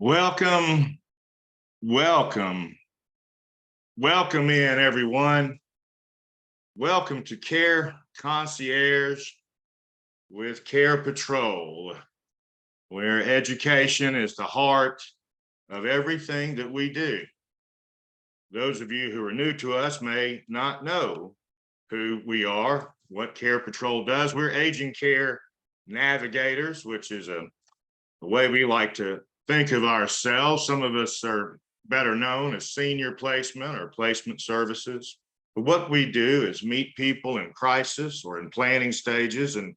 Welcome, welcome, welcome in everyone. Welcome to Care Concierge with CarePatrol, where education is the heart of everything that we do. Those of you who are new to us may not know who we are, what CarePatrol does. We're aging care navigators, which is a way we like to think of ourselves. Some of us are better known as senior placement or placement services. But what we do is meet people in crisis or in planning stages and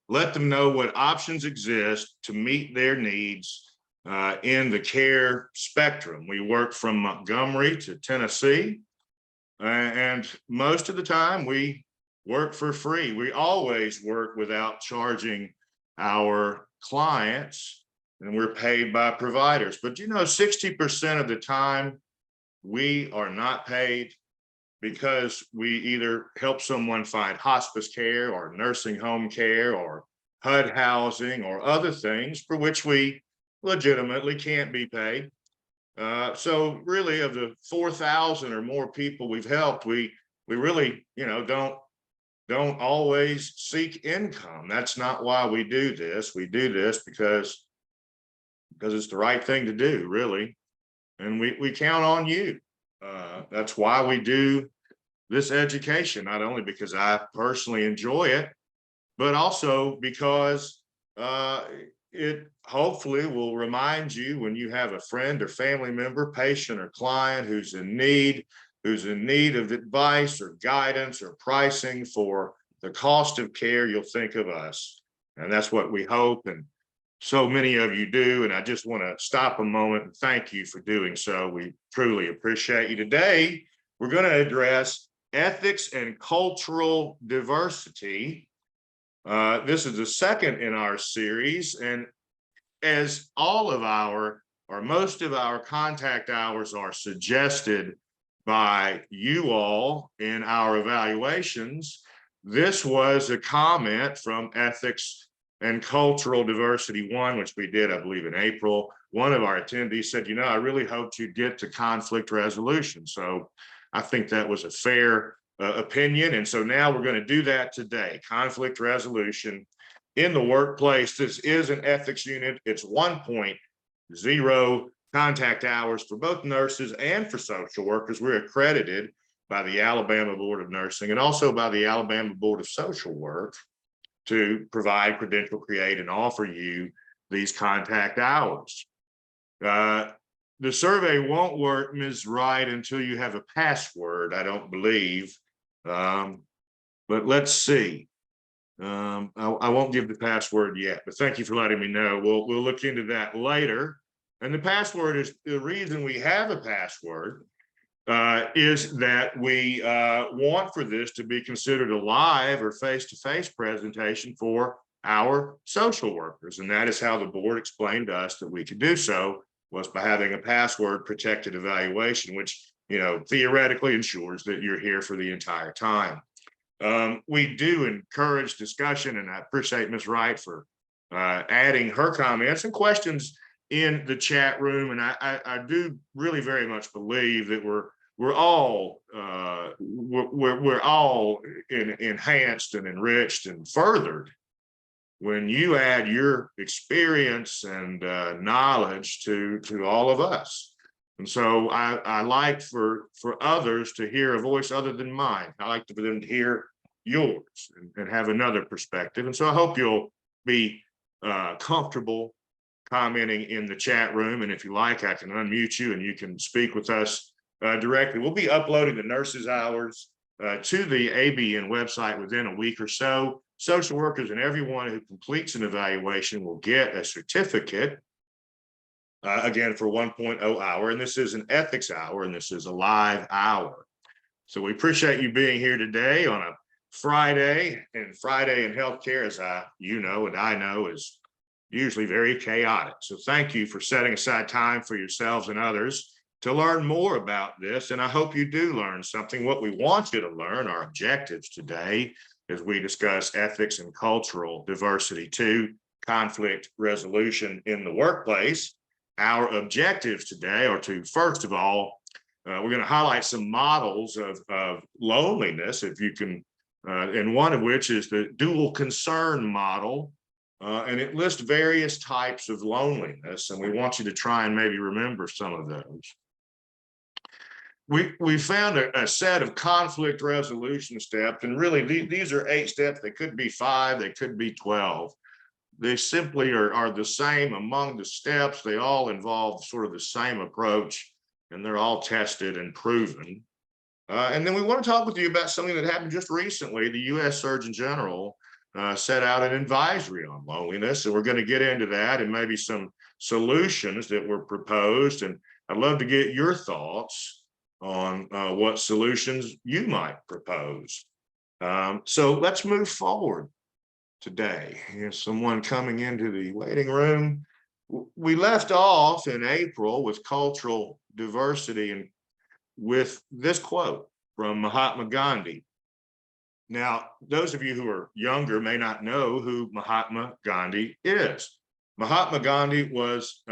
let them know what options exist to meet their needs in the care spectrum. We work from Montgomery to Tennessee, and most of the time we work for free. We always work without charging our clients, and we're paid by providers. But 60% of the time we are not paid because we either help someone find hospice care or nursing home care or HUD housing or other things for which we legitimately can't be paid. So really, of the 4,000 or more people we've helped, we really don't always seek income. That's not why we do this. We do this because it's the right thing to do, really. And we count on you. That's why we do this education, not only because I personally enjoy it, but also because it hopefully will remind you when you have a friend or family member, patient or client who's in need of advice or guidance or pricing for the cost of care, you'll think of us. And that's what we hope. And so many of you do. And I just want to stop a moment and thank you for doing so. We truly appreciate you. Today, we're going to address ethics and cultural diversity. This is the second in our series. And as all of our, or most of our contact hours are suggested by you all in our evaluations, this was a comment from Ethics and Cultural Diversity 1, which we did, I believe, in April. One of our attendees said, I really hoped you'd get to conflict resolution. So I think that was a fair opinion. And so now we're going to do that today, conflict resolution in the workplace. This is an ethics unit. It's 1.0 contact hours for both nurses and for social workers. We're accredited by the Alabama Board of Nursing and also by the Alabama Board of Social Work to provide, credential, create, and offer you these contact hours. The survey won't work, Ms. Wright, until you have a password, I don't believe. But let's see. I won't give the password yet, but thank you for letting me know. We'll look into that later. And the password is the reason we have a password is that we want for this to be considered a live or face-to-face presentation for our social workers. And that is how the board explained to us that we could do so, was by having a password protected evaluation, which theoretically ensures that you're here for the entire time. We do encourage discussion, and I appreciate Ms. Wright for adding her comments and questions in the chat room. And I do really very much believe that we're all enhanced and enriched and furthered when you add your experience and knowledge to all of us. And so I like for others to hear a voice other than mine. I like for them to hear yours and have another perspective. And so I hope you'll be comfortable commenting in the chat room. And if you like, I can unmute you and you can speak with us directly. We'll be uploading the nurses' hours to the ABN website within a week or so. Social workers and everyone who completes an evaluation will get a certificate, again, for 1.0 hour. And this is an ethics hour, and this is a live hour. So we appreciate you being here today on a Friday. And Friday in healthcare, as and I know, is usually very chaotic. So thank you for setting aside time for yourselves and others to learn more about this. And I hope you do learn something. What we want you to learn, our objectives today, as we discuss ethics and cultural diversity 2, conflict resolution in the workplace, our objectives today are to, first of all, we're going to highlight some models of loneliness, if you can, and one of which is the dual concern model. And it lists various types of loneliness, and we want you to try and maybe remember some of those. We found a set of conflict resolution steps, and really these are 8 steps. They could be 5, they could be 12. They simply are the same among the steps. They all involve sort of the same approach, and they're all tested and proven. And then we want to talk with you about something that happened just recently. The U.S. Surgeon General set out an advisory on loneliness, and we're going to get into that and maybe some solutions that were proposed. And I'd love to get your thoughts on what solutions you might propose. So let's move forward today. Here's someone coming into the waiting room. We left off in April with cultural diversity and with this quote from Mahatma Gandhi. Now, those of you who are younger may not know who Mahatma Gandhi is. Mahatma Gandhi was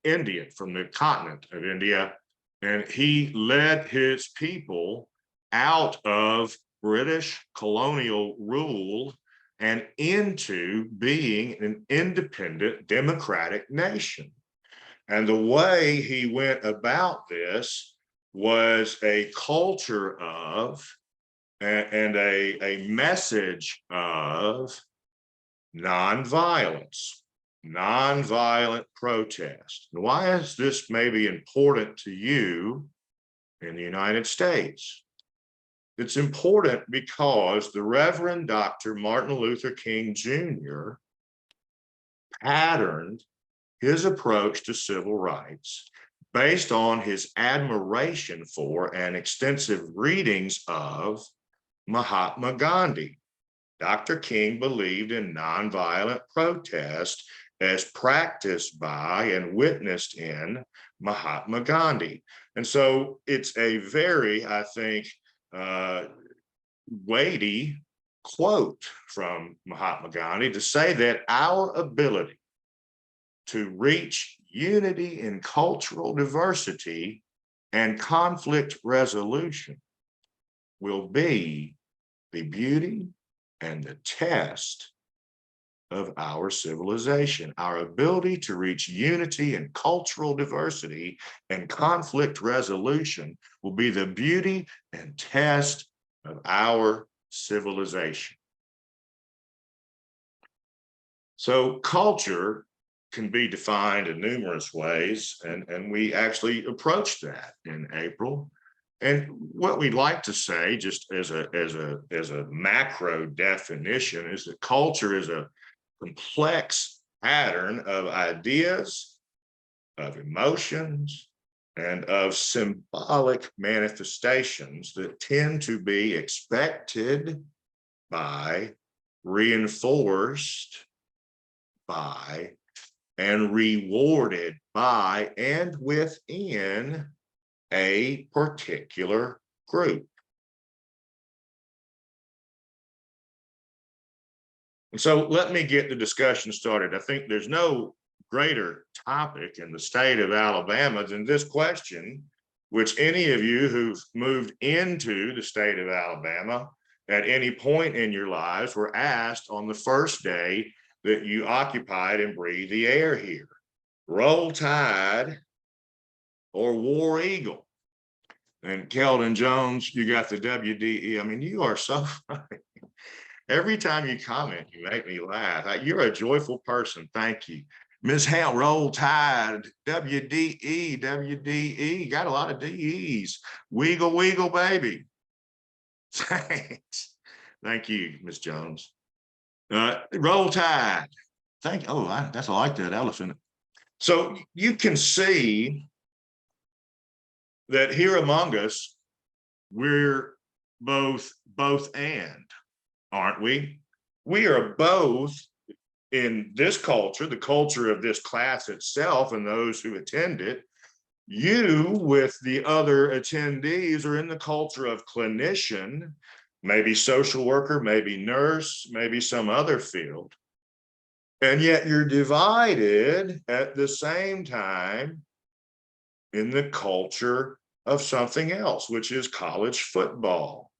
Indian, from the continent of India, and he led his people out of British colonial rule and into being an independent democratic nation. And the way he went about this was a culture of and a message of nonviolence, nonviolent protest. And why is this maybe important to you in the United States? It's important because the Reverend Dr. Martin Luther King Jr. patterned his approach to civil rights based on his admiration for and extensive readings of Mahatma Gandhi. Dr. King believed in nonviolent protest as practiced by and witnessed in Mahatma Gandhi. And so it's a very, I think, weighty quote from Mahatma Gandhi to say that our ability to reach unity in cultural diversity and conflict resolution will be the beauty and the test of our civilization. Our ability to reach unity and cultural diversity and conflict resolution will be the beauty and test of our civilization. So culture can be defined in numerous ways, and we actually approached that in April. And what we'd like to say, just as a macro definition, is that culture is a complex pattern of ideas, of emotions, and of symbolic manifestations that tend to be expected by, reinforced by, and rewarded by, and within a particular group. And so let me get the discussion started. I think there's no greater topic in the state of Alabama than this question, which any of you who've moved into the state of Alabama at any point in your lives were asked on the first day that you occupied and breathed the air here. Roll Tide or War Eagle. And Keldon Jones, you got the WDE. I mean, you are so funny. Every time you comment, you make me laugh. You're a joyful person. Thank you. Ms. Hale, Roll Tide, WDE, WDE. Got a lot of DEs. Wiggle, wiggle, baby. Thanks. Thank you, Ms. Jones. Roll Tide. Thank you. Oh, that's I like that elephant. So you can see that here among us, we're both and, aren't we? We are both in this culture, the culture of this class itself and those who attend it. You with the other attendees are in the culture of clinician, maybe social worker, maybe nurse, maybe some other field. And yet you're divided at the same time in the culture of something else, which is college football.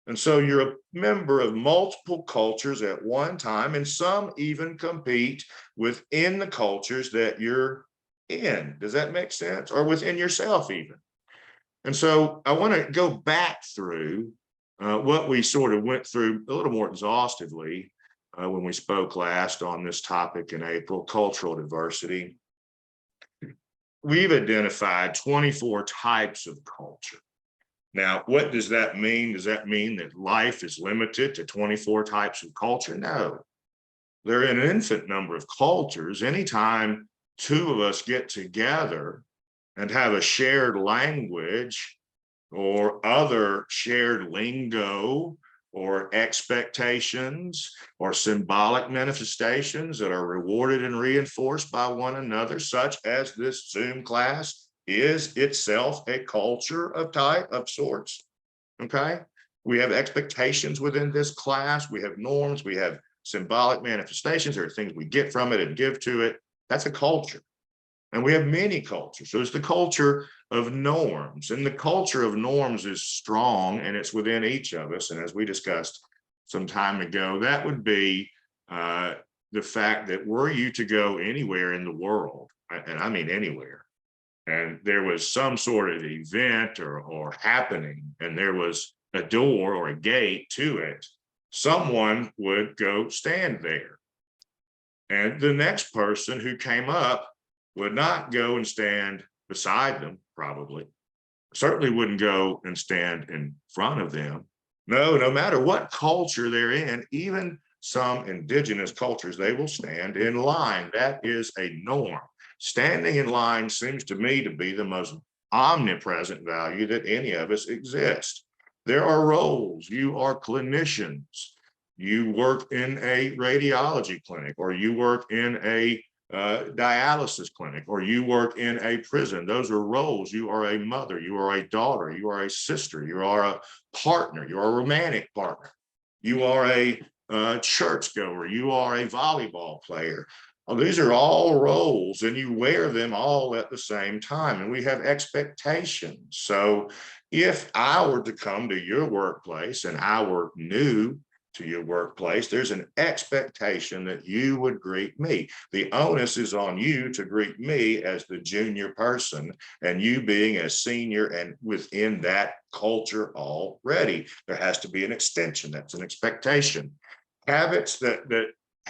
And so you're a member of multiple cultures at one time, and some even compete within the cultures that you're in. Does that make sense? Or within yourself, even. And so I want to go back through what we sort of went through a little more exhaustively when we spoke last on this topic in April, cultural diversity. We've identified 24 types of culture. Now, what does that mean? Does that mean that life is limited to 24 types of culture? No. There are an infinite number of cultures. Anytime two of us get together and have a shared language or other shared lingo or expectations or symbolic manifestations that are rewarded and reinforced by one another, such as this Zoom class is itself a culture of type of sorts. Okay. We have expectations within this class. We have norms. We have symbolic manifestations. There are things we get from it and give to it. That's a culture. And we have many cultures. So it's the culture of norms. And the culture of norms is strong and it's within each of us. And as we discussed some time ago, that would be the fact that were you to go anywhere in the world, and I mean anywhere, and there was some sort of event or happening, and there was a door or a gate to it, someone would go stand there. And the next person who came up would not go and stand beside them, probably. Certainly wouldn't go and stand in front of them. No matter what culture they're in, even some indigenous cultures, they will stand in line. That is a norm. Standing in line seems to me to be the most omnipresent value that any of us exist. There are roles. You are clinicians. You work in a radiology clinic, or you work in a dialysis clinic, or you work in a prison. Those are roles. You are a mother, you are a daughter, you are a sister, you are a partner, you are a romantic partner, you are a churchgoer, you are a volleyball player. Well, these are all roles, and you wear them all at the same time, and we have expectations. So if I were to come to your workplace and I were new to your workplace, there's an expectation that you would greet me. The onus is on you to greet me as the junior person, and you being a senior and within that culture already. There has to be an extension. That's an expectation. Habits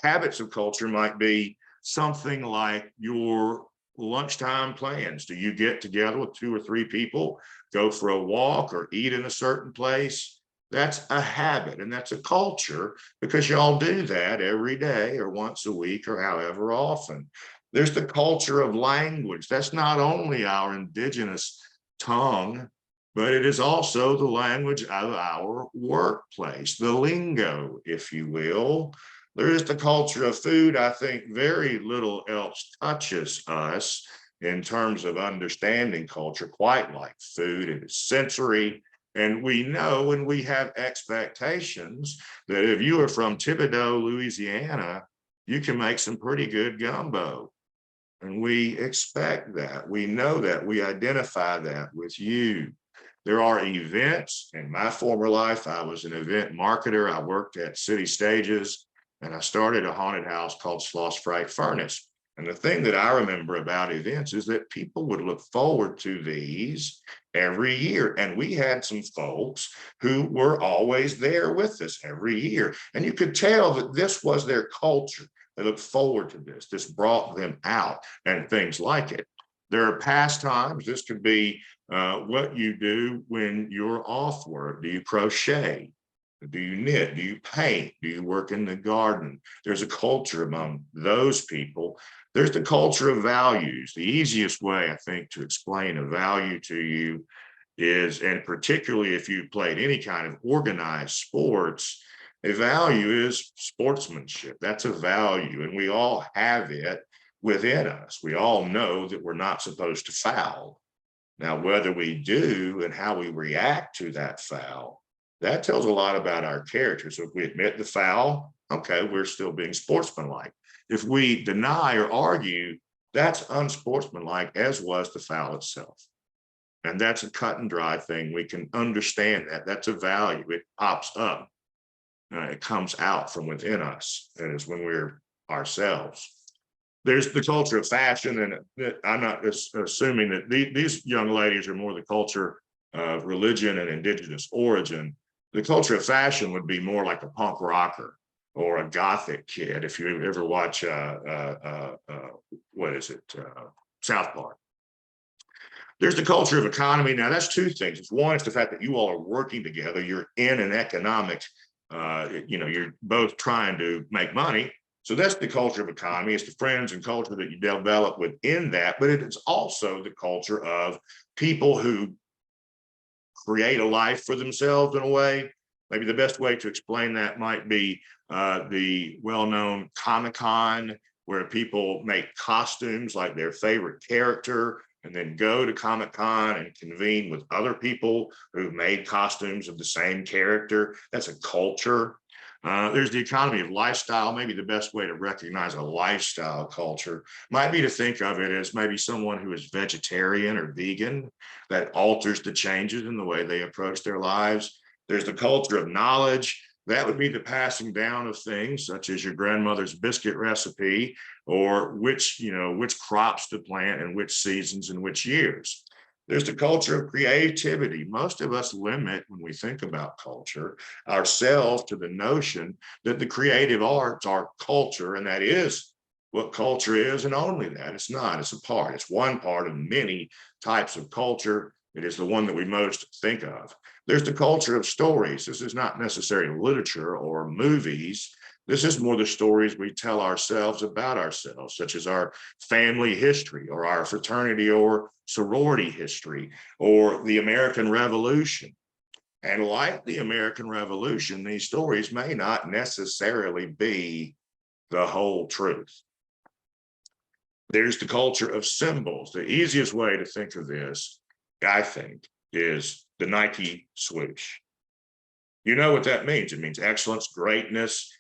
habits of culture might be something like your lunchtime plans. Do you get together with 2 or 3 people, go for a walk, or eat in a certain place? That's a habit, and that's a culture, because y'all do that every day or once a week or however often. There's the culture of language. That's not only our indigenous tongue, but it is also the language of our workplace, the lingo, if you will. There is the culture of food. I think very little else touches us in terms of understanding culture quite like food. It is sensory. And we know, and we have expectations that if you are from Thibodaux, Louisiana, you can make some pretty good gumbo. And we expect that. We know that. We identify that with you. There are events. In my former life, I was an event marketer. I worked at city stages, and I started a haunted house called Sloss Fright Furnace. And the thing that I remember about events is that people would look forward to these every year. And we had some folks who were always there with us every year. And you could tell that this was their culture. They looked forward to this. This brought them out and things like it. There are pastimes. This could be what you do when you're off work. Do you crochet? Do you knit? Do you paint? Do you work in the garden? There's a culture among those people. There's the culture of values. The easiest way, I think, to explain a value to you is, and particularly if you played any kind of organized sports, a value is sportsmanship. That's a value, and we all have it within us. We all know that we're not supposed to foul. Now, whether we do and how we react to that foul, that tells a lot about our character. So if we admit the foul, okay, we're still being sportsmanlike. If we deny or argue, that's unsportsmanlike, as was the foul itself. And that's a cut and dry thing. We can understand that. That's a value. It pops up. It comes out from within us. And it's when we're ourselves. There's the culture of fashion. And I'm not assuming that these young ladies are more the culture of religion and indigenous origin. The culture of fashion would be more like a punk rocker or a gothic kid. If you ever watch, what is it, South Park. There's the culture of economy. Now, that's two things. It's one, it's the fact that you all are working together. You're in an economic, you're both trying to make money. So that's the culture of economy. It's the friends and culture that you develop within that. But it is also the culture of people who create a life for themselves in a way. Maybe the best way to explain that might be the well-known Comic-Con, where people make costumes like their favorite character and then go to Comic-Con and convene with other people who've made costumes of the same character. That's a culture. There's the economy of lifestyle. Maybe the best way to recognize a lifestyle culture might be to think of it as maybe someone who is vegetarian or vegan that alters the changes in the way they approach their lives. There's the culture of knowledge. That would be the passing down of things such as your grandmother's biscuit recipe, or which crops to plant in which seasons and which years. There's the culture of creativity. Most of us limit, when we think about culture, ourselves to the notion that the creative arts are culture, and that is what culture is, and only that. It's not, it's a part. It's one part of many types of culture. It is the one that we most think of. There's the culture of stories. This is not necessarily literature or movies. This is more the stories we tell ourselves about ourselves, such as our family history or our fraternity or sorority history or the American Revolution. And like the American Revolution, these stories may not necessarily be the whole truth. There's the culture of symbols. The easiest way to think of this, I think, is the Nike swoosh. You know what that means. It means excellence, greatness,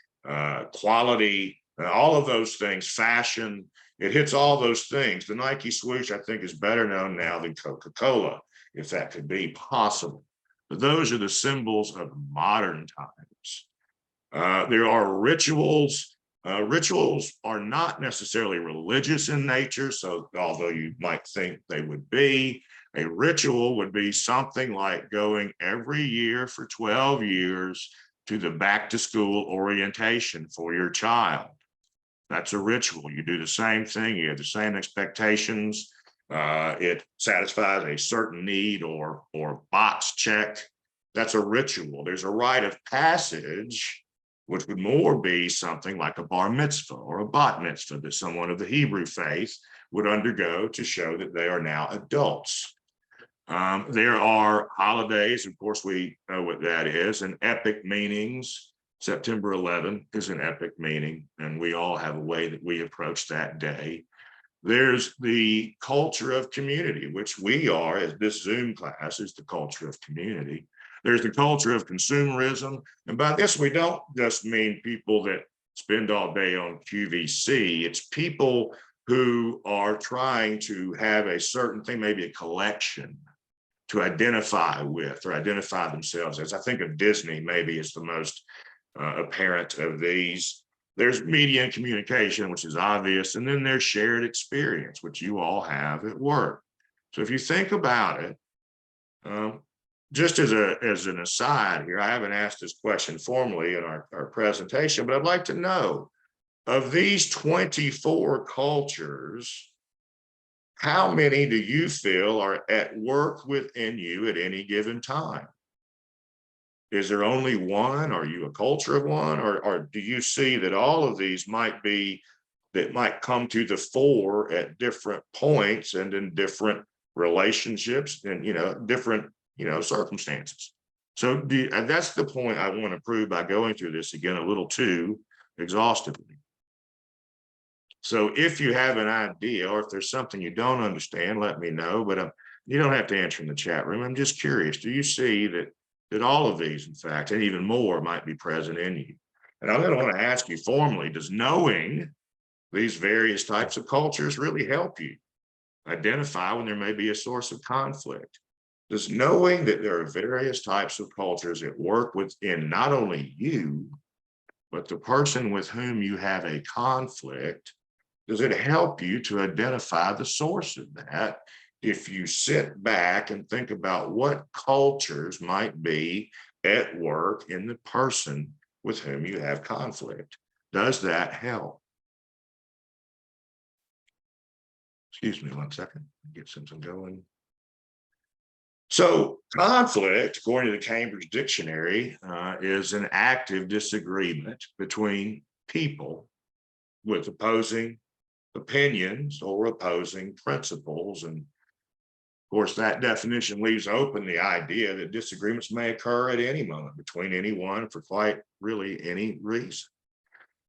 quality, all of those things, fashion. It hits all those things. The Nike swoosh, I think, is better known now than Coca-Cola, if that could be possible. But those are the symbols of modern times. There are rituals. Rituals are not necessarily religious in nature, so although you might think they would be, a ritual would be something like going every year for 12 years to the back to school orientation for your child. That's a ritual. You do the same thing. You have the same expectations. It satisfies a certain need or box check. That's a ritual. There's a rite of passage, which would more be something like a bar mitzvah or a bat mitzvah that someone of the Hebrew faith would undergo to show that they are now adults. There are holidays, of course, we know what that is, and epic meanings. September 11th is an epic meaning, and we all have a way that we approach that day. There's the culture of community, which we are, as this Zoom class is the culture of community. There's the culture of consumerism. And by this, we don't just mean people that spend all day on QVC. It's people who are trying to have a certain thing, maybe a collection, to identify with or identify themselves as. I think of Disney maybe as the most apparent of these. There's media and communication, which is obvious, and then there's shared experience, which you all have at work. So if you think about it, just as an aside here, I haven't asked this question formally in our presentation, but I'd like to know, of these 24 cultures, how many do you feel are at work within you at any given time? Is there only one? Are you a culture of one? Or do you see that all of these might come to the fore at different points and in different relationships and, different, circumstances? So that's the point I want to prove by going through this again a little too exhaustively. So if you have an idea, or if there's something you don't understand, let me know, but you don't have to answer in the chat room. I'm just curious, do you see that all of these, in fact, and even more might be present in you? And I'm going to want to ask you formally, does knowing these various types of cultures really help you identify when there may be a source of conflict? Does knowing that there are various types of cultures at work within not only you, but the person with whom you have a conflict, does it help you to identify the source of that if you sit back and think about what cultures might be at work in the person with whom you have conflict? Does that help? Excuse me 1 second, get something going. So conflict, according to the Cambridge Dictionary, is an active disagreement between people with opposing opinions or opposing principles. And of course, that definition leaves open the idea that disagreements may occur at any moment between anyone for quite really any reason.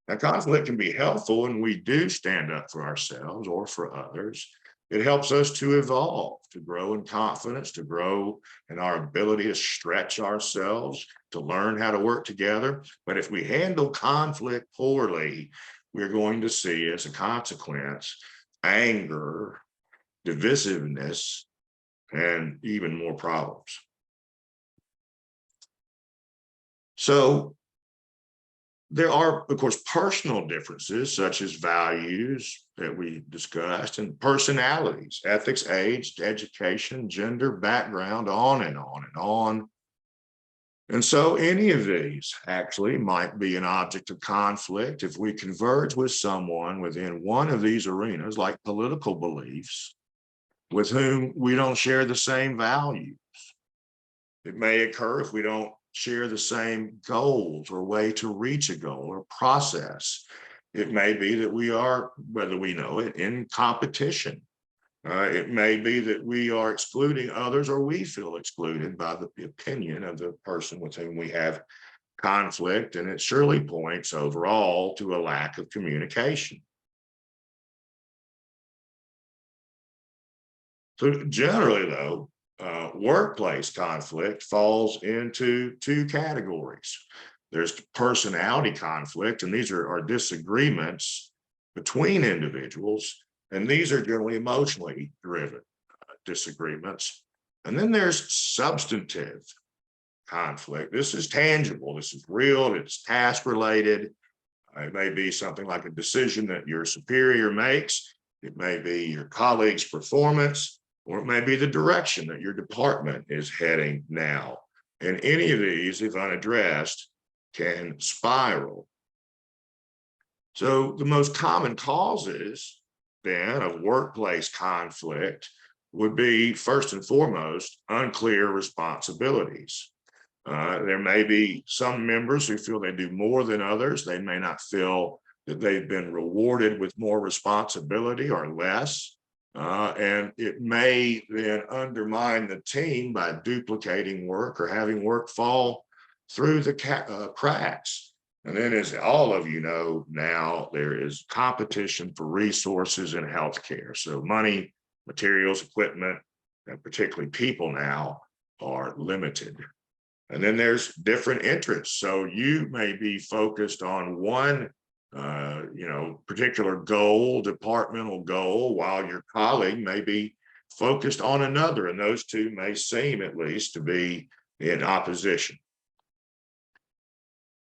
Now, conflict can be helpful when we do stand up for ourselves or for others. It helps us to evolve, to grow in confidence, to grow in our ability to stretch ourselves, to learn how to work together. But if we handle conflict poorly, we're going to see as a consequence anger, divisiveness, and even more problems. So there are, of course, personal differences such as values that we discussed and personalities, ethics, age, education, gender, background, on and on and on. And so any of these actually might be an object of conflict if we converge with someone within one of these arenas, like political beliefs, with whom we don't share the same values. It may occur if we don't share the same goals or way to reach a goal or process. It may be that we are, whether we know it, in competition. It may be that we are excluding others or we feel excluded by the opinion of the person with whom we have conflict, and it surely points overall to a lack of communication. So generally, though, workplace conflict falls into two categories. There's personality conflict, and these are disagreements between individuals, and these are generally emotionally driven disagreements. And then there's substantive conflict. This is tangible, this is real, it's task related. It may be something like a decision that your superior makes. It may be your colleague's performance, or it may be the direction that your department is heading now. And any of these, if unaddressed, can spiral. So the most common causes then of workplace conflict would be, first and foremost, unclear responsibilities. There may be some members who feel they do more than others. They may not feel that they've been rewarded with more responsibility or less. And it may then undermine the team by duplicating work or having work fall through the cracks. And then, as all of you know now, there is competition for resources in healthcare. So money, materials, equipment, and particularly people now are limited. And then there's different interests. So you may be focused on one particular goal, departmental goal, while your colleague may be focused on another. And those two may seem, at least, to be in opposition.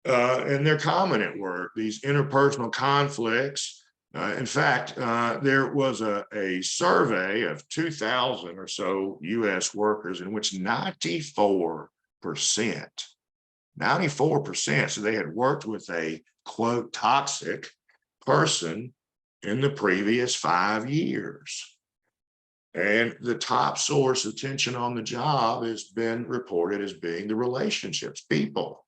And they're common at work, these interpersonal conflicts. In fact, there was a survey of 2,000 or so US workers in which 94%, so they had worked with a, quote, toxic person in the previous 5 years. And the top source of tension on the job has been reported as being the relationships, people.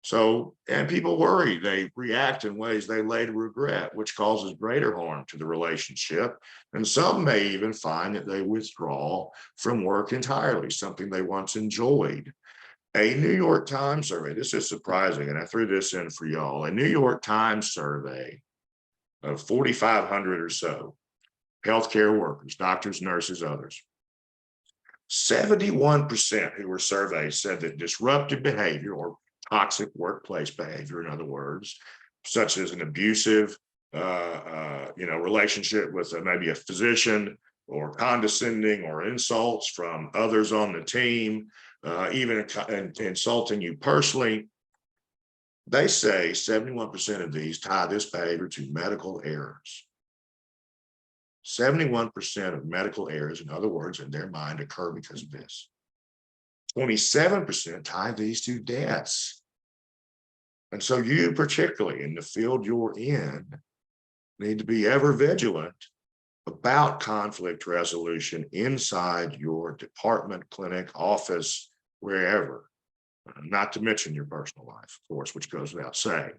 So, and people worry, they react in ways they later regret, which causes greater harm to the relationship. And some may even find that they withdraw from work entirely, something they once enjoyed. A New York Times survey, this is surprising, and I threw this in for y'all. A New York Times survey of 4,500 or so healthcare workers, doctors, nurses, others. 71% who were surveyed said that disruptive behavior or toxic workplace behavior, in other words, such as an abusive, relationship with maybe a physician, or condescending or insults from others on the team, even insulting you personally. They say 71% of these tie this behavior to medical errors. 71% of medical errors, in other words, in their mind, occur because of this. 27% tie these to deaths. And so you, particularly in the field you're in, need to be ever vigilant about conflict resolution inside your department, clinic, office, wherever, not to mention your personal life, of course, which goes without saying.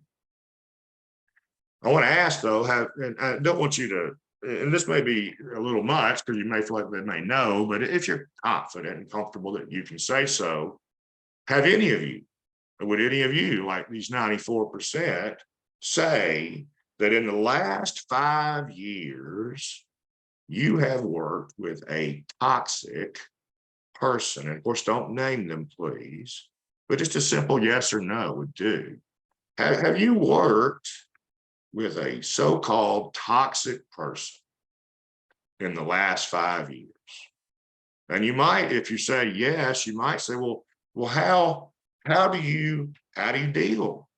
I want to ask, though, and I don't want you to, and this may be a little much because you may feel like they may know, but if you're confident and comfortable that you can say so, would any of you, like these 94%, say that in the last 5 years, you have worked with a toxic person? And of course, don't name them, please, but just a simple yes or no would do. Have you worked with a so-called toxic person in the last 5 years? And you might, if you say yes, you might say, well, how do you deal?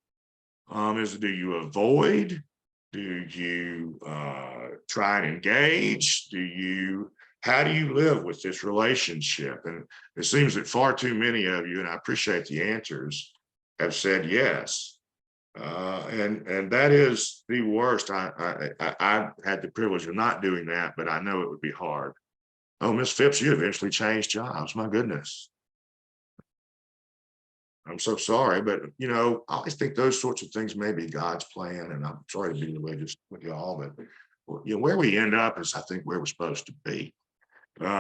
Do you avoid? Do you try and engage? How do you live with this relationship? And it seems that far too many of you, and I appreciate the answers, have said yes. And that is the worst. I had the privilege of not doing that, but I know it would be hard. Oh, Miss Phipps, you eventually changed jobs. My goodness. I'm so sorry, but I always think those sorts of things may be God's plan, and I'm sorry to be religious with y'all, but where we end up is, I think, where we're supposed to be.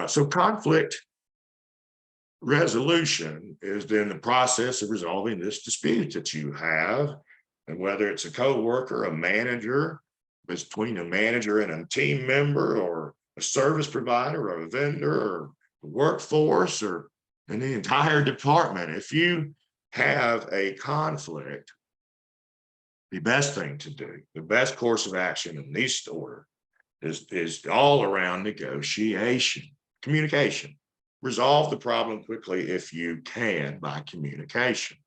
So conflict resolution is then the process of resolving this dispute that you have, and whether it's a co-worker, a manager, between a manager and a team member, or a service provider, or a vendor, or the workforce, or in the entire department. If you have a conflict, the best thing to do, the best course of action in this order is all around negotiation, communication. Resolve the problem quickly if you can by communication.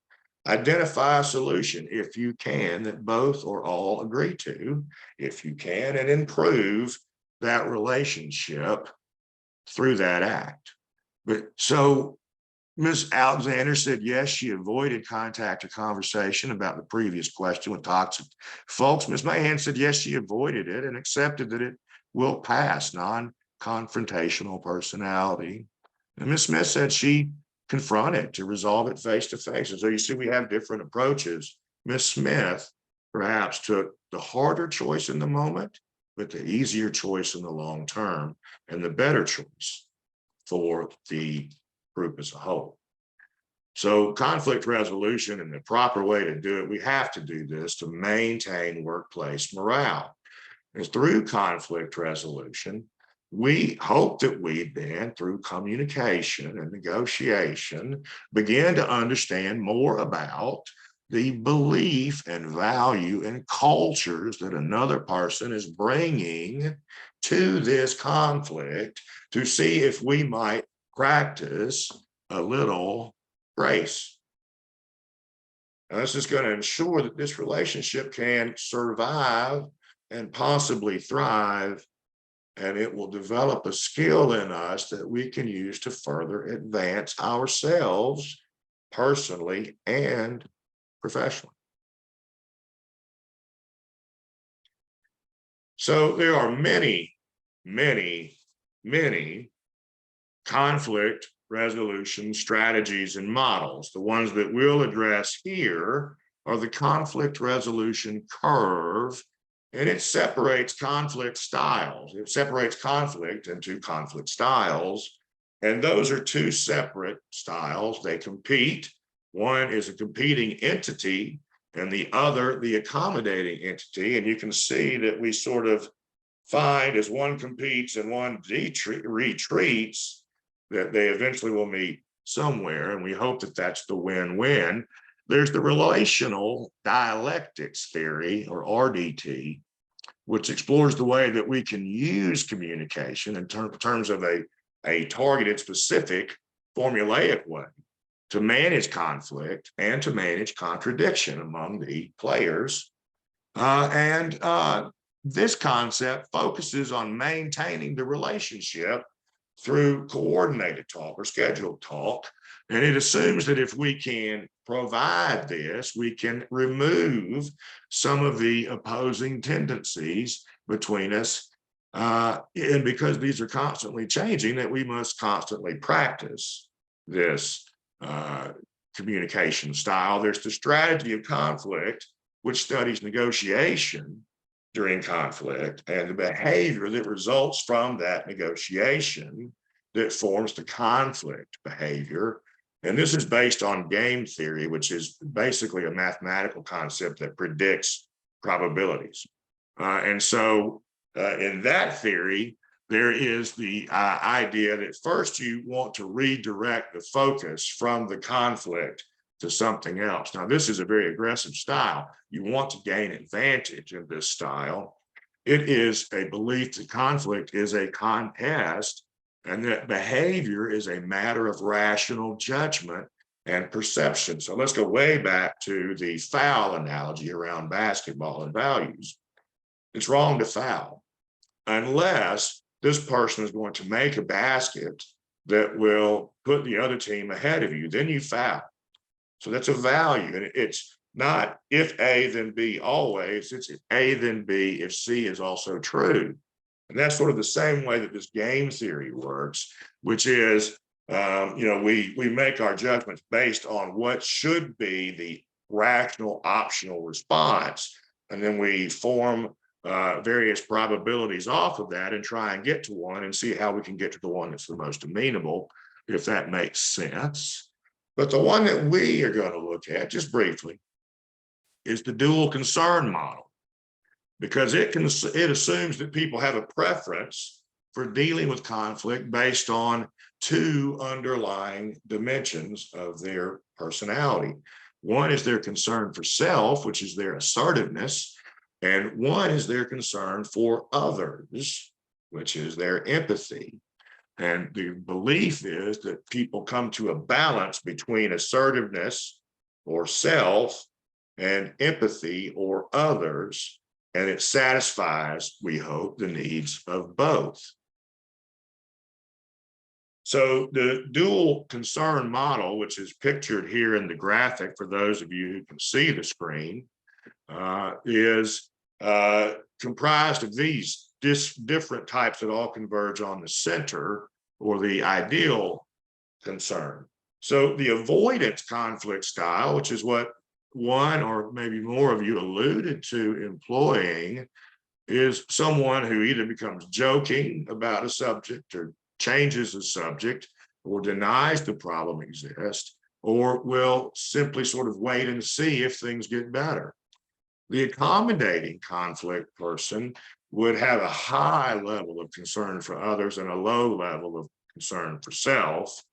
Identify a solution if you can that both or all agree to, if you can, and improve that relationship through that act. But so Ms. Alexander said yes, she avoided contact or conversation about the previous question with toxic folks. Ms. Mahan said yes, she avoided it and accepted that it will pass, non-confrontational personality. And Ms. Smith said she confronted to resolve it face to face. And so you see, we have different approaches. Ms. Smith perhaps took the harder choice in the moment, but the easier choice in the long term, and the better choice for the group as a whole. So conflict resolution, and the proper way to do it, we have to do this to maintain workplace morale. And through conflict resolution, we hope that we then, through communication and negotiation, begin to understand more about the belief and value and cultures that another person is bringing to this conflict, to see if we might practice a little grace. Now, this is going to ensure that this relationship can survive and possibly thrive, and it will develop a skill in us that we can use to further advance ourselves personally and professionally. So there are many, many, many conflict resolution strategies and models. The ones that we'll address here are the conflict resolution curve, and it separates conflict styles. It separates conflict into conflict styles, and those are two separate styles. They compete. One is a competing entity, and the other, the accommodating entity. And you can see that we sort of find, as one competes and one retreats, that they eventually will meet somewhere. And we hope that that's the win-win. there's the relational dialectics theory, or RDT, which explores the way that we can use communication in terms of a targeted, specific, formulaic way to manage conflict and to manage contradiction among the players. This concept focuses on maintaining the relationship through coordinated talk or scheduled talk. And it assumes that if we can provide this, we can remove some of the opposing tendencies between us. And because these are constantly changing, that we must constantly practice this communication style. There's the strategy of conflict, which studies negotiation during conflict and the behavior that results from that negotiation that forms the conflict behavior. And this is based on game theory, which is basically a mathematical concept that predicts probabilities. In that theory, there is the idea that first you want to redirect the focus from the conflict to something else. Now, this is a very aggressive style. You want to gain advantage in this style. It is a belief that conflict is a contest and that behavior is a matter of rational judgment and perception. So let's go way back to the foul analogy around basketball and values. It's wrong to foul unless this person is going to make a basket that will put the other team ahead of you. Then you foul. So that's a value. And it's not if A, then B always. It's if A, then B, if C is also true. And that's sort of the same way that this game theory works, which is, we make our judgments based on what should be the rational optional response. And then we form various probabilities off of that and try and get to one and see how we can get to the one that's the most amenable, if that makes sense. But the one that we are going to look at just briefly is the dual concern model, because it assumes that people have a preference for dealing with conflict based on two underlying dimensions of their personality. One is their concern for self, which is their assertiveness, and one is their concern for others, which is their empathy. And the belief is that people come to a balance between assertiveness or self and empathy or others, and it satisfies, we hope, the needs of both. So the dual concern model, which is pictured here in the graphic for those of you who can see the screen, is comprised of these different types that all converge on the center, or the ideal concern. So the avoidance conflict style, which is what one or maybe more of you alluded to employing, is someone who either becomes joking about a subject or changes the subject or denies the problem exists, or will simply sort of wait and see if things get better. The accommodating conflict person would have a high level of concern for others and a low level of concern for self,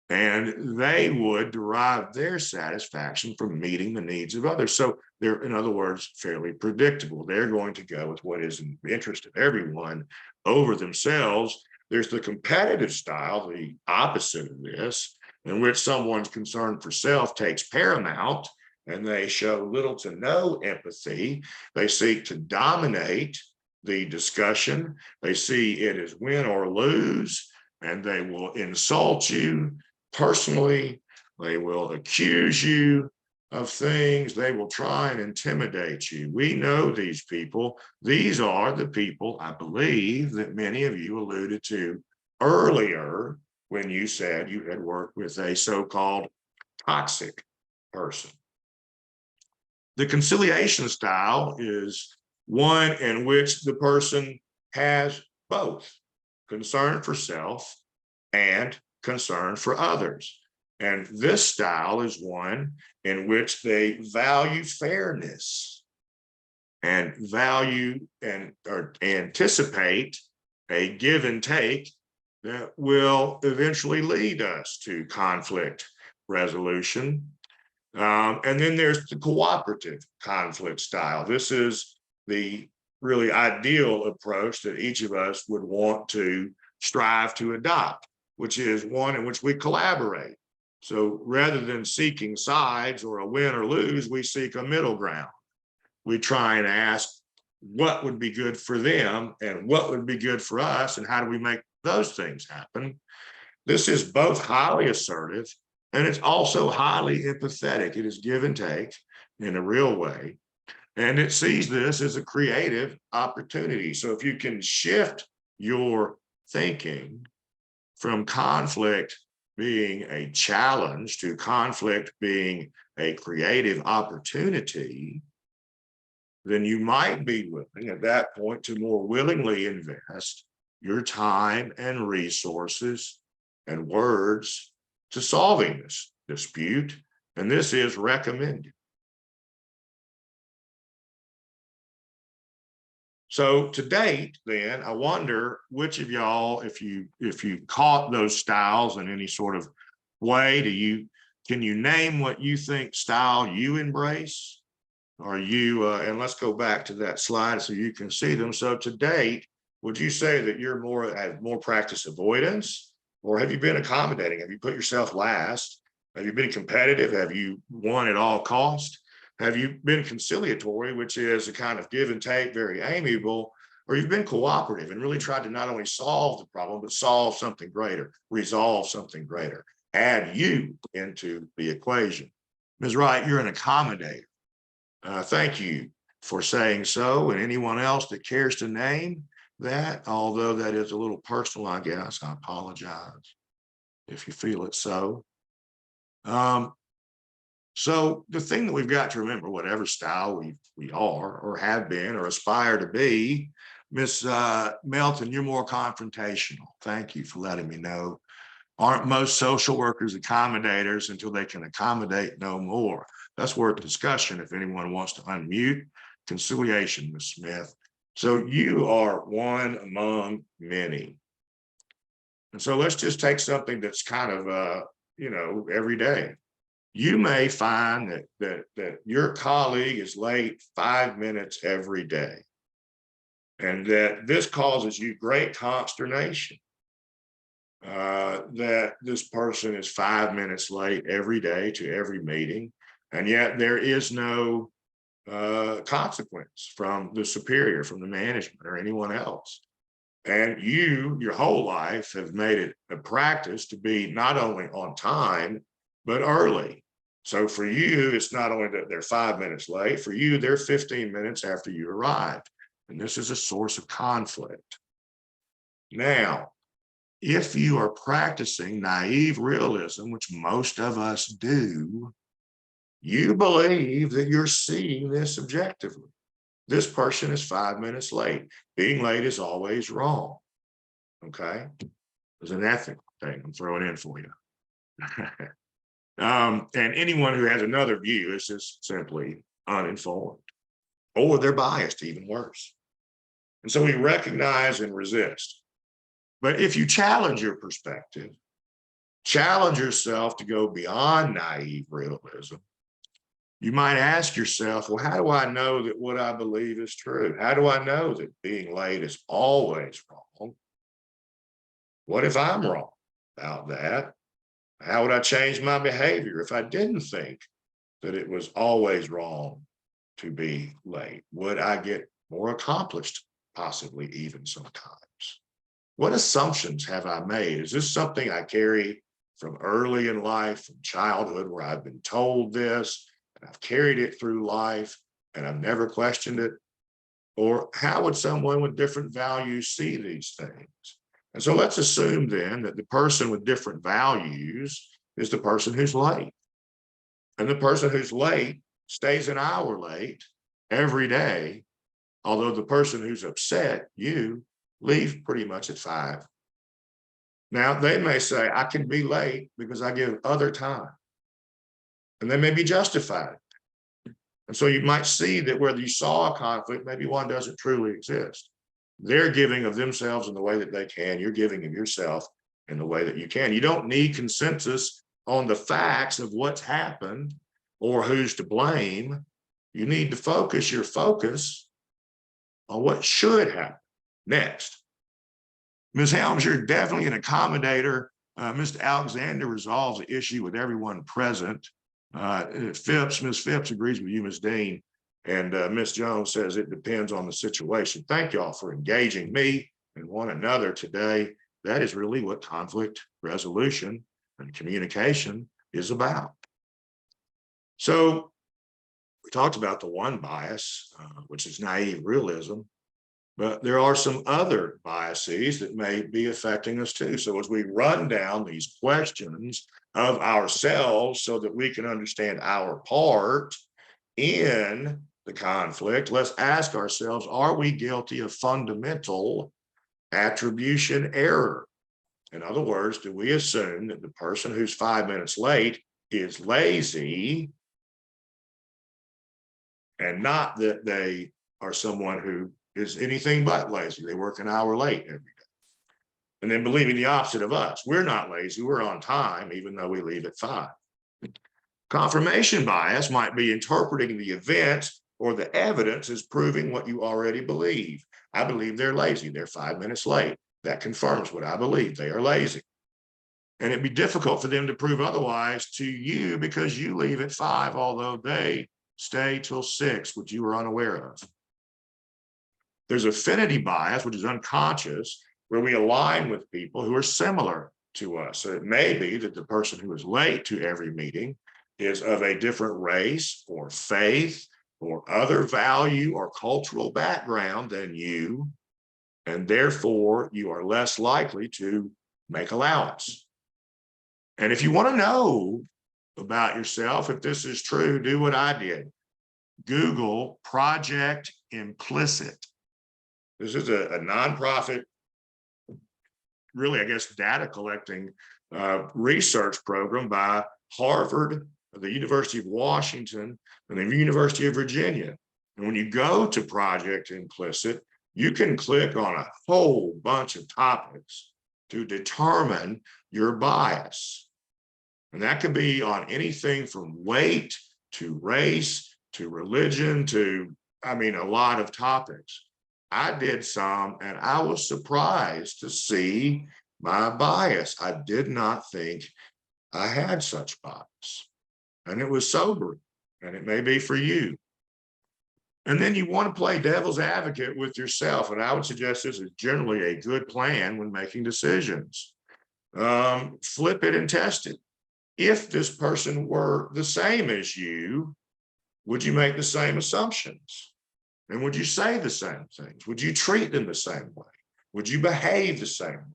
and they would derive their satisfaction from meeting the needs of others. So they're, in other words, fairly predictable. They're going to go with what is in the interest of everyone over themselves. There's the competitive style, the opposite of this, in which someone's concern for self takes paramount, and they show little to no empathy. They seek to dominate the discussion. They see it as win or lose, and they will insult you personally. They will accuse you of things. They will try and intimidate you. We know these people. These are the people, I believe, that many of you alluded to earlier when you said you had worked with a so-called toxic person. The conciliation style is one in which the person has both concern for self and concern for others. And this style is one in which they value fairness and value or anticipate a give and take that will eventually lead us to conflict resolution. And then there's the cooperative conflict style. This is the really ideal approach that each of us would want to strive to adopt, which is one in which we collaborate. So rather than seeking sides or a win or lose, we seek a middle ground. We try and ask what would be good for them and what would be good for us, and how do we make those things happen. This is both highly assertive and it's also highly empathetic. It is give and take in a real way. And it sees this as a creative opportunity. So if you can shift your thinking from conflict being a challenge to conflict being a creative opportunity, then you might be willing at that point to more willingly invest your time and resources and words to solving this dispute. And this is recommended. So to date, then, I wonder which of y'all, if you caught those styles in any sort of way, can you name what you think style you embrace? Are you, and let's go back to that slide so you can see them. So to date, would you say that you're have more practice avoidance, or have you been accommodating? Have you put yourself last? Have you been competitive? Have you won at all cost? Have you been conciliatory, which is a kind of give and take, very amiable, or you've been cooperative and really tried to not only solve the problem, but solve something greater, resolve something greater, add you into the equation? Ms. Wright, you're an accommodator. Thank you for saying so. And anyone else that cares to name that, although that is a little personal, I guess, I apologize if you feel it so. So the thing that we've got to remember, whatever style we are or have been or aspire to be, Miss Melton, you're more confrontational. Thank you for letting me know. Aren't most social workers accommodators until they can accommodate no more? That's worth discussion if anyone wants to unmute. Conciliation, Ms. Smith. So you are one among many. And so let's just take something that's kind of, every day. You may find that your colleague is late 5 minutes every day, and that this causes you great consternation. That this person is 5 minutes late every day to every meeting, and yet there is no consequence from the superior, from the management, or anyone else. And you, your whole life, have made it a practice to be not only on time, but early. So for you, it's not only that they're 5 minutes late, for you, they're 15 minutes after you arrived. And this is a source of conflict. Now, if you are practicing naive realism, which most of us do, you believe that you're seeing this objectively. This person is 5 minutes late. Being late is always wrong. Okay? There's an ethical thing I'm throwing in for you. And anyone who has another view is just simply uninformed, or they're biased, even worse. And so we recognize and resist. But if you challenge your perspective, challenge yourself to go beyond naive realism, you might ask yourself, well, how do I know that what I believe is true? How do I know that being late is always wrong? What if I'm wrong about that? How would I change my behavior if I didn't think that it was always wrong to be late? Would I get more accomplished, possibly even sometimes? What assumptions have I made? Is this something I carry from early in life, from childhood, where I've been told this, and I've carried it through life, and I've never questioned it? Or how would someone with different values see these things? And so let's assume then that the person with different values is the person who's late. And the person who's late stays an hour late every day, although the person who's upset, you, leave pretty much at 5. Now, they may say, I can be late because I give other time. And they may be justified. And so you might see that where you saw a conflict, maybe one doesn't truly exist. They're giving of themselves in the way that they can. You're giving of yourself in the way that you can. You don't need consensus on the facts of what's happened. or who's to blame. You need to focus your focus on what should happen next. Ms. Helms, you're definitely an accommodator. Mr. Alexander resolves the issue with everyone present. Ms. Phipps agrees with you, Ms. Dean. And Ms. Jones says it depends on the situation. Thank y'all for engaging me and one another today. That is really what conflict resolution and communication is about. So we talked about the one bias, which is naive realism, but there are some other biases that may be affecting us too. So as we run down these questions of ourselves so that we can understand our part in the conflict, let's ask ourselves, are we guilty of fundamental attribution error? In other words, do we assume that the person who's 5 minutes late is lazy and not that they are someone who is anything but lazy? They work an hour late every day. And then believing the opposite of us. We're not lazy, we're on time, even though we leave at 5. Confirmation bias might be interpreting the events or the evidence as proving what you already believe. I believe they're lazy. They're 5 minutes late. That confirms what I believe. They are lazy. And it'd be difficult for them to prove otherwise to you because you leave at 5, although they stay till 6, which you were unaware of. There's affinity bias, which is unconscious, where we align with people who are similar to us. So it may be that the person who is late to every meeting is of a different race or faith or other value or cultural background than you, and therefore you are less likely to make allowance. And if you want to know about yourself, if this is true, do what I did. Google Project Implicit. This is a nonprofit, really, I guess, data collecting research program by Harvard, the University of Washington, and the University of Virginia. And when you go to Project Implicit, you can click on a whole bunch of topics to determine your bias. And that could be on anything from weight to race to religion to, I mean, a lot of topics. I did some and I was surprised to see my bias. I did not think I had such bias. And it was sobering, and it may be for you. And then you want to play devil's advocate with yourself. And I would suggest this is generally a good plan when making decisions. Flip it and test it. If this person were the same as you, would you make the same assumptions? And would you say the same things? Would you treat them the same way? Would you behave the same way?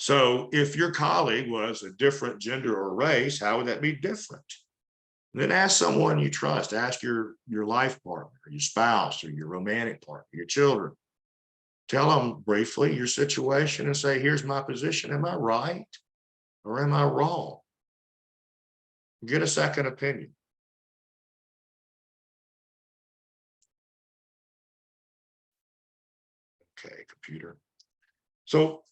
So if your colleague was a different gender or race, how would that be different? And then ask someone you trust. Ask your life partner, your spouse, or your romantic partner, your children. Tell them briefly your situation and say, here's my position. Am I right or am I wrong? Get a second opinion. Okay, computer. So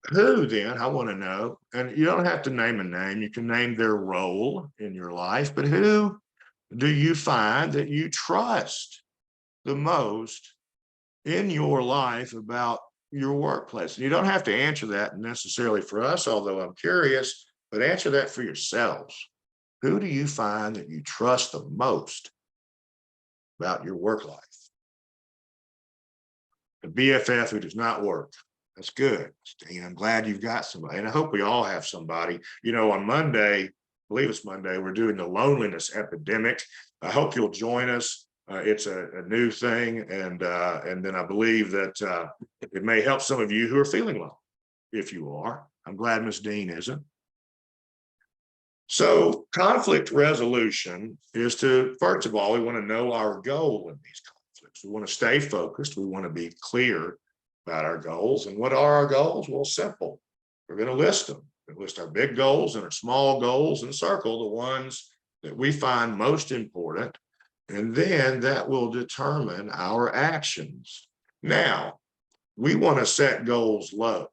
who then, I want to know, and you don't have to name a name, you can name their role in your life, but who do you find that you trust the most in your life about your workplace? And you don't have to answer that necessarily for us, although I'm curious, but answer that for yourselves. Who do you find that you trust the most about your work life? A BFF who does not work. That's good. And I'm glad you've got somebody. And I hope we all have somebody. You know, on Monday, I believe it's Monday, we're doing the loneliness epidemic. I hope you'll join us. It's a new thing. And then I believe that it may help some of you who are feeling lonely, if you are. I'm glad Ms. Dean isn't. So conflict resolution is to, first of all, we want to know our goal in these conflicts. We want to stay focused. We want to be clear about our goals. And what are our goals? Well, simple. We're going to list them. We're going to list our big goals and our small goals and circle the ones that we find most important. And then that will determine our actions. Now, we want to set goals low.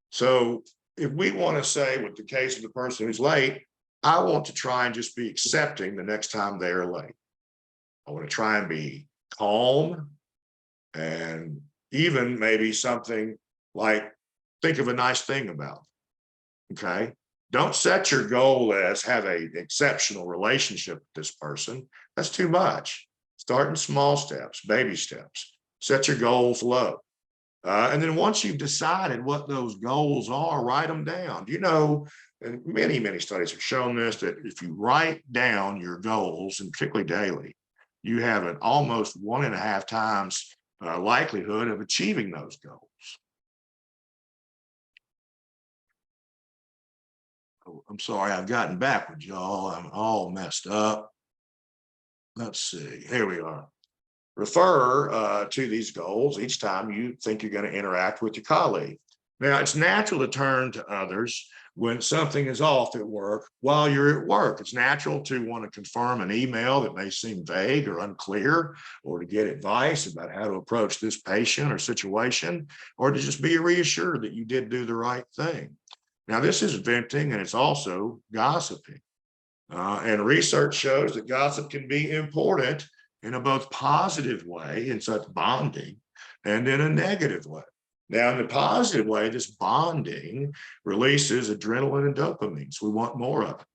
So if we want to say, with the case of the person who's late, I want to try and just be accepting the next time they are late. I want to try and be calm, and even maybe something like, think of a nice thing about them, okay? Don't set your goal as have a exceptional relationship with this person. That's too much. Start in small steps, baby steps. Set your goals low. And then once you've decided what those goals are, write them down. You know, and many studies have shown this, that if you write down your goals, and particularly daily, you have an almost 1.5 times likelihood of achieving those goals. Oh, I'm sorry, I've gotten backwards, y'all. I'm all messed up. Let's see, here we are. Refer to these goals each time you think you're going to interact with your colleague. Now, it's natural to turn to others when something is off at work while you're at work. It's natural to want to confirm an email that may seem vague or unclear, or to get advice about how to approach this patient or situation, or to just be reassured that you did do the right thing. Now, this is venting, and it's also gossiping. And research shows that gossip can be important in a both positive way, in such bonding, and in a negative way. Now, in the positive way, this bonding releases adrenaline and dopamine, so we want more of it.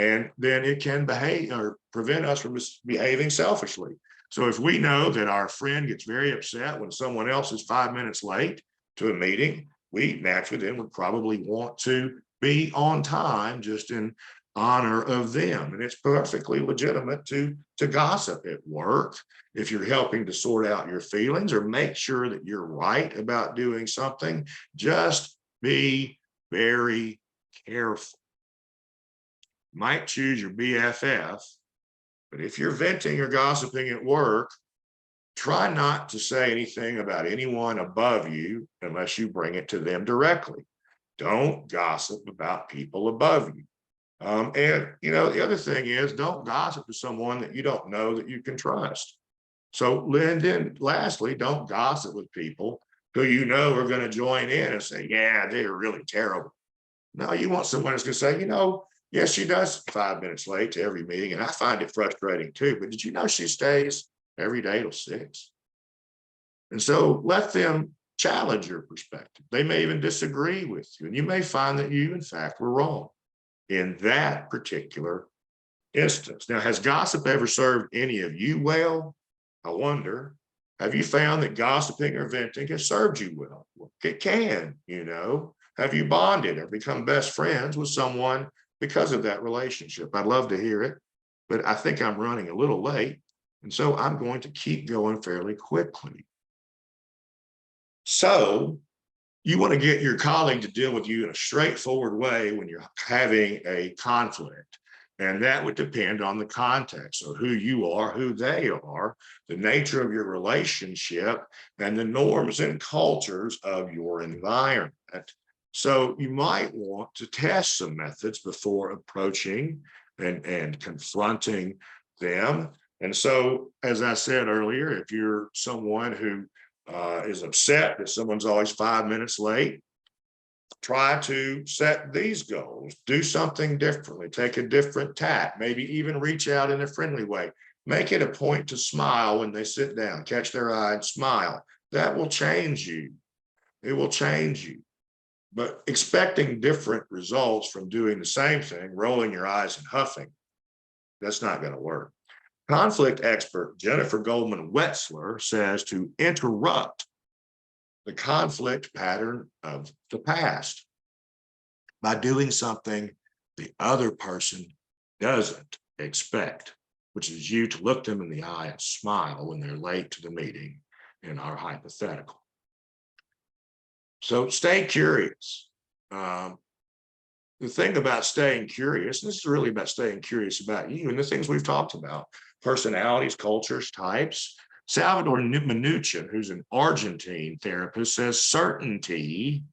And then it can behave or prevent us from behaving selfishly. So if we know that our friend gets very upset when someone else is 5 minutes late to a meeting, we naturally then would probably want to be on time, just in honor of them. And it's perfectly legitimate to gossip at work if you're helping to sort out your feelings or make sure that you're right about doing something. Just be very careful. You might choose your BFF, but if you're venting or gossiping at work, try not to say anything about anyone above you unless you bring it to them directly. Don't gossip about people above you. And you know, the other thing is, don't gossip to someone that you don't know that you can trust. So, and then lastly, don't gossip with people who you know are going to join in and say, yeah, they're really terrible. No, you want someone that's going to say, you know, yes, she does 5 minutes late to every meeting, and I find it frustrating too. But did you know she stays every day till 6? And so let them challenge your perspective. They may even disagree with you, and you may find that you, in fact, were wrong in that particular instance. Now, has gossip ever served any of you well? I wonder. Have you found that gossiping or venting has served you well? It can, you know. Have you bonded or become best friends with someone because of that relationship? I'd love to hear it, but I think I'm running a little late. And so I'm going to keep going fairly quickly. So, you want to get your colleague to deal with you in a straightforward way when you're having a conflict. And that would depend on the context. So who you are, who they are, the nature of your relationship, and the norms and cultures of your environment. So you might want to test some methods before approaching and confronting them. And so, as I said earlier, if you're someone who is upset that someone's always 5 minutes late, try to set these goals. Do something differently. Take a different tack. Maybe even reach out in a friendly way. Make it a point to smile when they sit down. Catch their eye and smile. That will change you. It will change you. But expecting different results from doing the same thing, rolling your eyes and huffing, that's not going to work. Conflict expert Jennifer Goldman Wetzler says to interrupt the conflict pattern of the past by doing something the other person doesn't expect, which is you to look them in the eye and smile when they're late to the meeting in our hypothetical. So stay curious. The thing about staying curious, and this is really about staying curious about you and the things we've talked about, personalities, cultures, types. Salvador Minuchin, who's an Argentine therapist, says certainty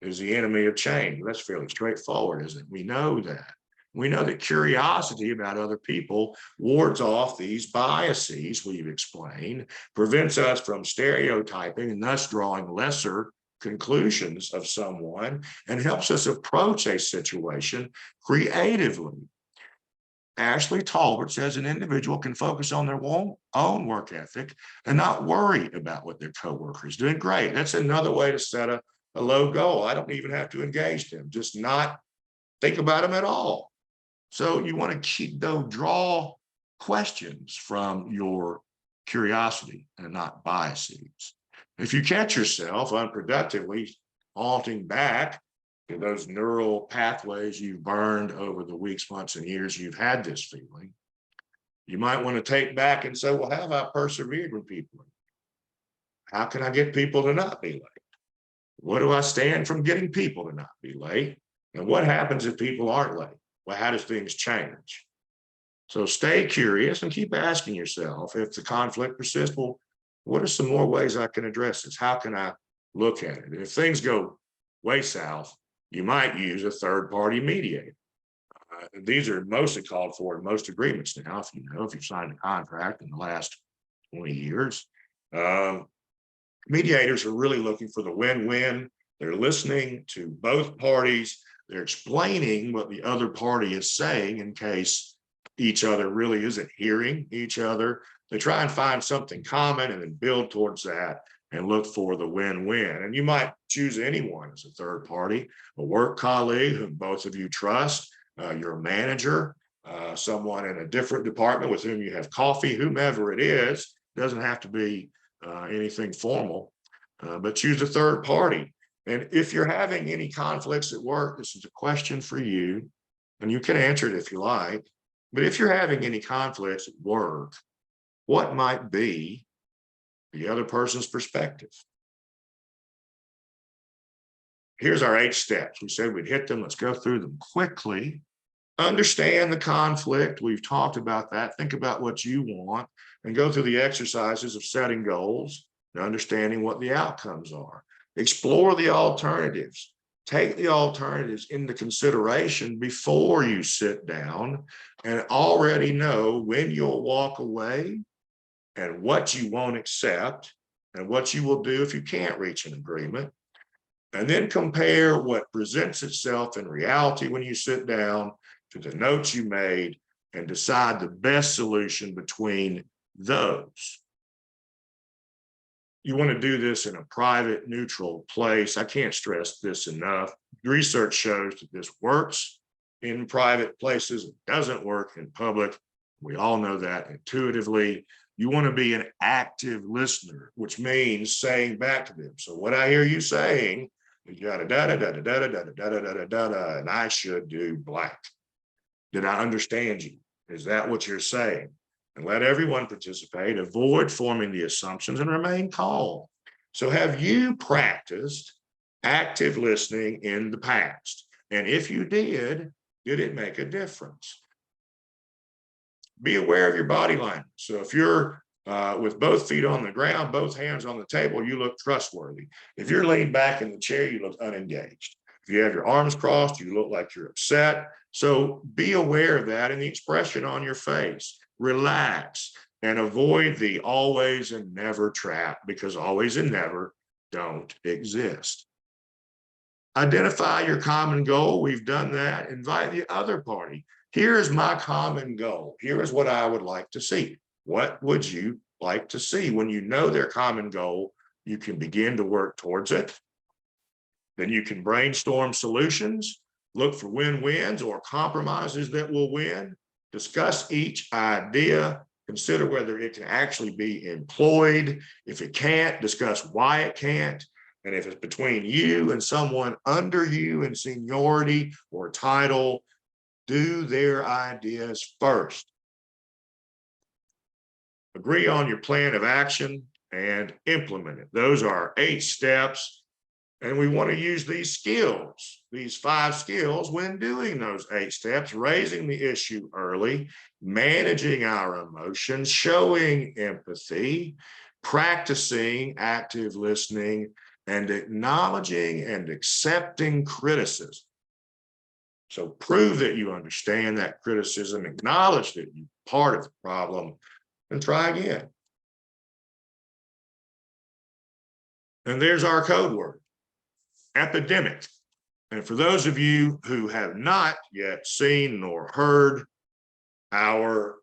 is the enemy of change. That's fairly straightforward, isn't it? We know that. We know that curiosity about other people wards off these biases we've explained, prevents us from stereotyping and thus drawing lesser conclusions of someone, and helps us approach a situation creatively. Ashley Talbert says an individual can focus on their own work ethic and not worry about what their coworker is doing. Great. That's another way to set a low goal. I don't even have to engage them, just not think about them at all. So you want to draw questions from your curiosity and not biases. If you catch yourself unproductively halting back to those neural pathways you've burned over the weeks, months, and years you've had this feeling, you might want to take back and say, well, how have I persevered with people? How can I get people to not be late? What do I stand from getting people to not be late? And what happens if people aren't late? Well, how does things change? So stay curious and keep asking yourself, if the conflict persists, well, what are some more ways I can address this? How can I look at it? If things go way south, you might use a third-party mediator. These are mostly called for in most agreements now, if you've signed a contract in the last 20 years. Mediators are really looking for the win-win. They're listening to both parties. They're explaining what the other party is saying in case each other really isn't hearing each other. They try and find something common and then build towards that and look for the win-win. And you might choose anyone as a third party, a work colleague whom both of you trust, your manager, someone in a different department with whom you have coffee, whomever it is. Doesn't have to be anything formal, but choose a third party. And if you're having any conflicts at work, this is a question for you, and you can answer it if you like. But if you're having any conflicts at work, what might be the other person's perspective? Here's our 8 steps. We said we'd hit them. Let's go through them quickly. Understand the conflict. We've talked about that. Think about what you want and go through the exercises of setting goals and understanding what the outcomes are. Explore the alternatives. Take the alternatives into consideration before you sit down and already know when you'll walk away and what you won't accept and what you will do if you can't reach an agreement. And then compare what presents itself in reality when you sit down to the notes you made and decide the best solution between those. You want to do this in a private, neutral place. I can't stress this enough. Research shows that this works in private places. It doesn't work in public. We all know that intuitively. You want to be an active listener, which means saying back to them. So what I hear you saying is yada da da da da da da da da da da da, and I should do blank. Did I understand you? Is that what you're saying? And let everyone participate, avoid forming the assumptions, and remain calm. So have you practiced active listening in the past? And if you did it make a difference? Be aware of your body language. So if you're with both feet on the ground, both hands on the table, you look trustworthy. If you're leaned back in the chair, you look unengaged. If you have your arms crossed, you look like you're upset. So be aware of that in the expression on your face. Relax and avoid the always and never trap, because always and never don't exist. Identify your common goal. We've done that. Invite the other party. Here is my common goal. Here is what I would like to see. What would you like to see? When you know their common goal, you can begin to work towards it. Then you can brainstorm solutions, look for win-wins or compromises that will win, discuss each idea, consider whether it can actually be employed. If it can't, discuss why it can't. And if it's between you and someone under you in seniority or title, do their ideas first. Agree on your plan of action and implement it. Those are 8 steps. And we want to use these skills, these 5 skills, when doing those 8 steps: raising the issue early, managing our emotions, showing empathy, practicing active listening, and acknowledging and accepting criticism. So prove that you understand that criticism, acknowledge that you're part of the problem, and try again. And there's our code word: epidemic. And for those of you who have not yet seen nor heard our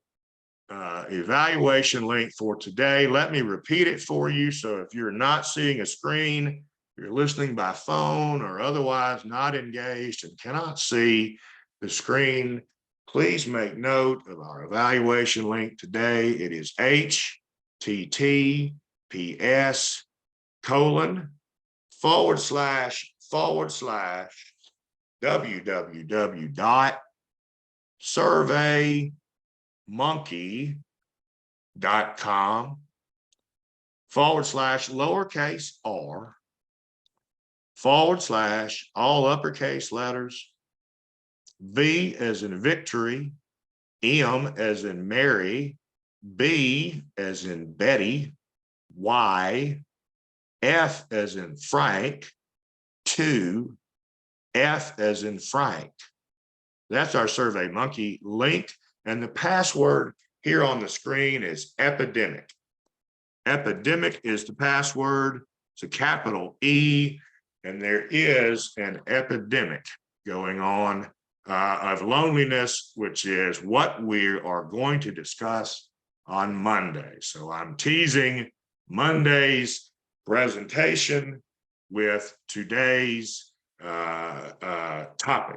evaluation link for today. Let me repeat it for you. So if you're not seeing a screen, you're listening by phone or otherwise not engaged and cannot see the screen, please make note of our evaluation link today. It is https://www.surveymonkey.com/lowercase r/ all uppercase letters, V as in victory, M as in Mary, B as in Betty, Y, F as in Frank, 2, F as in Frank. That's our SurveyMonkey link. And the password here on the screen is epidemic. Epidemic is the password. It's a capital E, and there is an epidemic going on of loneliness, which is what we are going to discuss on Monday. So I'm teasing Monday's presentation with today's topic.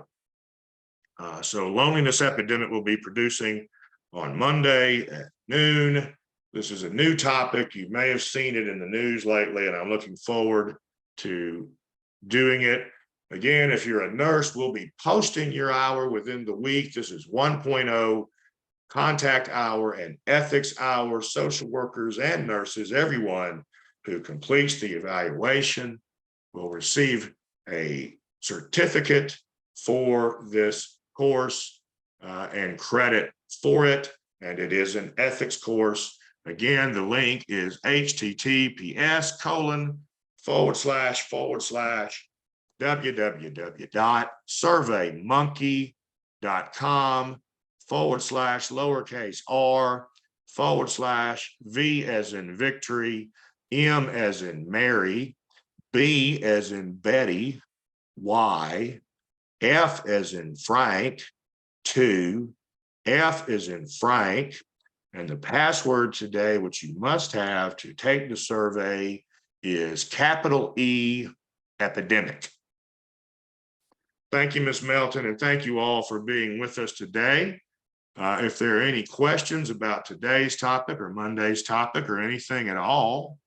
So loneliness epidemic will be producing on Monday at noon. This is a new topic. You may have seen it in the news lately, and I'm looking forward to doing it. Again, if you're a nurse, we'll be posting your hour within the week. This is 1.0 contact hour and ethics hour. Social workers and nurses, everyone who completes the evaluation will receive a certificate for this course and credit for it. And it is an ethics course. Again, the link is https://www.surveymonkey.com/lowercase r/V as in victory, M as in Mary, B as in Betty, Y, F as in Frank, 2, F as in Frank, and the password today, which you must have to take the survey, is capital E, epidemic. Thank you, Ms. Melton, and thank you all for being with us today. If there are any questions about today's topic or Monday's topic or anything at all,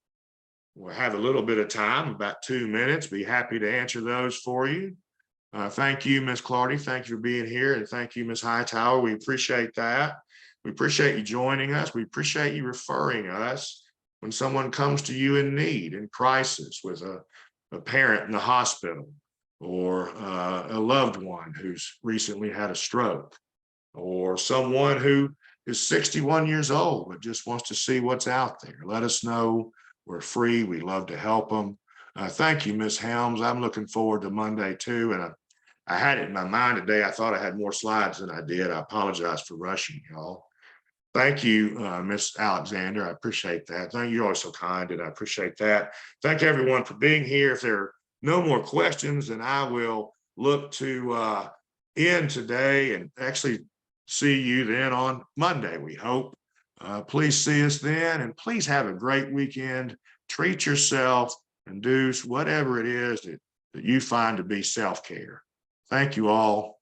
we'll have a little bit of time, about 2 minutes. Be happy to answer those for you. Thank you, Ms. Clardy. Thank you for being here. And thank you, Ms. Hightower. We appreciate that. We appreciate you joining us. We appreciate you referring us when someone comes to you in need, in crisis, with a parent in the hospital, or a loved one who's recently had a stroke, or someone who is 61 years old but just wants to see what's out there. Let us know. We're free. We love to help them. Thank you, Ms. Helms. I'm looking forward to Monday too. And I had it in my mind today. I thought I had more slides than I did. I apologize for rushing y'all. Thank you, Ms. Alexander. I appreciate that. Thank you. You're always so kind, and I appreciate that. Thank everyone for being here. If there are no more questions, then I will look to end today and actually see you then on Monday, we hope. Please see us then, and please have a great weekend. Treat yourself and do whatever it is that you find to be self-care. Thank you all.